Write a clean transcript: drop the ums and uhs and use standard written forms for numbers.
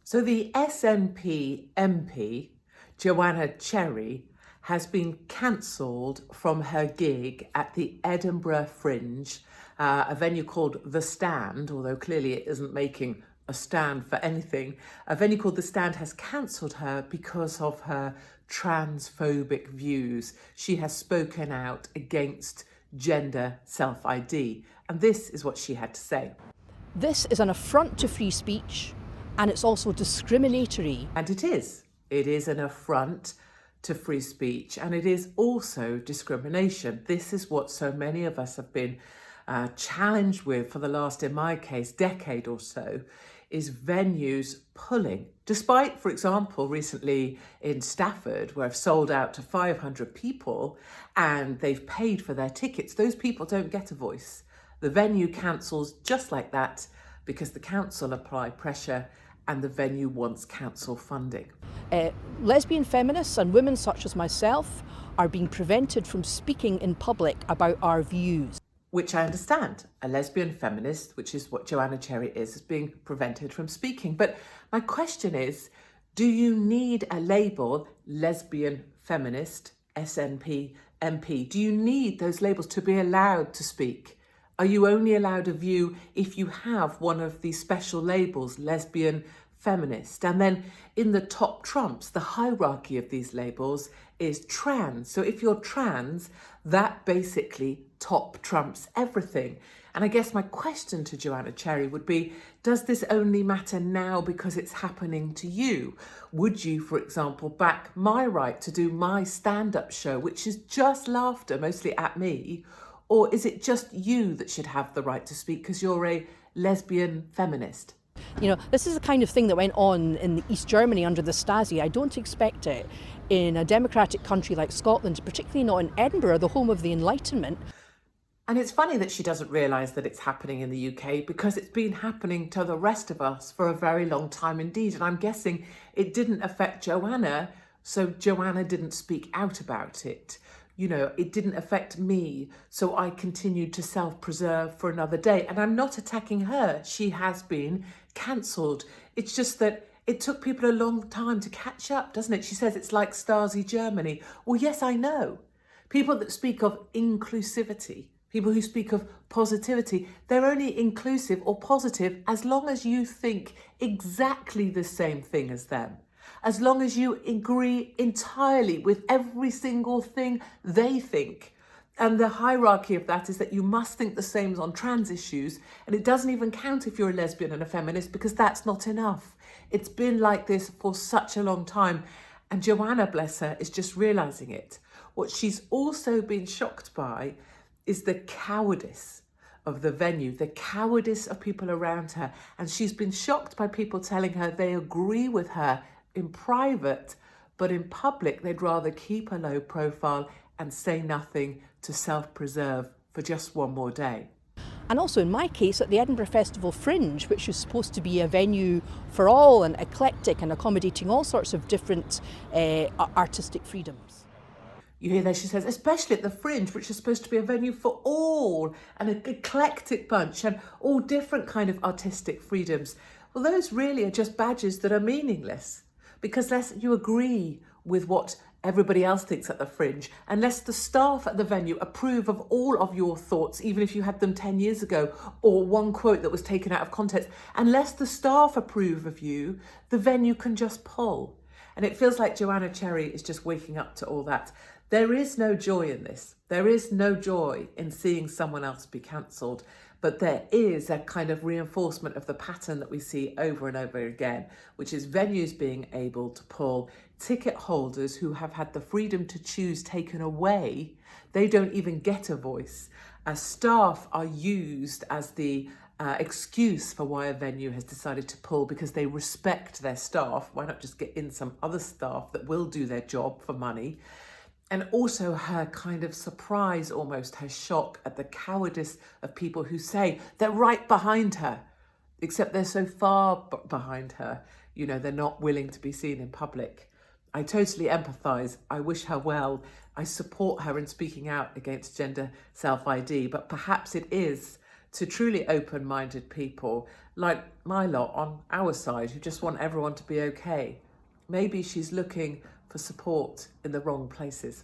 So the SNP MP, Joanna Cherry, has been cancelled from her gig at the Edinburgh Fringe, a venue called The Stand, although clearly it isn't making a stand for anything. A venue called The Stand has cancelled her because of her transphobic views. She has spoken out against gender self-ID, and this is what she had to say. This is an affront to free speech, and it's also discriminatory. And it is. It is an affront to free speech, and it is also discrimination. This is what so many of us have been challenged with for the last, in my case, decade or so, is venues pulling. Despite, for example, recently in Stafford, where I've sold out to 500 people and they've paid for their tickets, those people don't get a voice. The venue cancels just like that because the council apply pressure and the venue wants council funding. Lesbian feminists and women such as myself are being prevented from speaking in public about our views. Which I understand. A lesbian feminist, which is what Joanna Cherry is being prevented from speaking. But my question is, do you need a label, lesbian feminist, SNP, MP? Do you need those labels to be allowed to speak? Are you only allowed a view if you have one of these special labels, lesbian, feminist? And then in the top trumps, the hierarchy of these labels is trans. So if you're trans, that basically top trumps everything. And I guess my question to Joanna Cherry would be, does this only matter now because it's happening to you? Would you, for example, back my right to do my stand-up show, which is just laughter, mostly at me? Or is it just you that should have the right to speak because you're a lesbian feminist? You know, this is the kind of thing that went on in East Germany under the Stasi. I don't expect it in a democratic country like Scotland, particularly not in Edinburgh, the home of the Enlightenment. And it's funny that she doesn't realise that it's happening in the UK because it's been happening to the rest of us for a very long time indeed. And I'm guessing it didn't affect Joanna, so Joanna didn't speak out about it. You know, it didn't affect me, so I continued to self-preserve for another day. And I'm not attacking her. She has been cancelled. It's just that it took people a long time to catch up, doesn't it? She says it's like Stasi Germany. Well, yes, I know. People that speak of inclusivity, people who speak of positivity, they're only inclusive or positive as long as you think exactly the same thing as them. As long as you agree entirely with every single thing they think. And the hierarchy of that is that you must think the same on trans issues. And it doesn't even count if you're a lesbian and a feminist because that's not enough. It's been like this for such a long time. And Joanna, bless her, is just realising it. What she's also been shocked by is the cowardice of the venue, the cowardice of people around her. And she's been shocked by people telling her they agree with her in private, but in public, they'd rather keep a low profile and say nothing to self-preserve for just one more day. And also in my case at the Edinburgh Festival Fringe, which is supposed to be a venue for all and eclectic and accommodating all sorts of different artistic freedoms. You hear there, she says, especially at the Fringe, which is supposed to be a venue for all, and an eclectic bunch and all different kind of artistic freedoms. Well, those really are just badges that are meaningless. Because unless you agree with what everybody else thinks at the Fringe, unless the staff at the venue approve of all of your thoughts, even if you had them 10 years ago, or one quote that was taken out of context, unless the staff approve of you, the venue can just pull. And it feels like Joanna Cherry is just waking up to all that. There is no joy in this. There is no joy in seeing someone else be cancelled. But there is a kind of reinforcement of the pattern that we see over and over again, which is venues being able to pull ticket holders who have had the freedom to choose taken away. They don't even get a voice. As staff are used as the excuse for why a venue has decided to pull because they respect their staff. Why not just get in some other staff that will do their job for money? And also her kind of surprise, almost her shock at the cowardice of people who say they're right behind her, except they're so far behind her, you know, they're not willing to be seen in public. I totally empathise. I wish her well. I support her in speaking out against gender self-ID, but perhaps it is to truly open-minded people like my lot on our side who just want everyone to be okay. Maybe she's looking for support in the wrong places.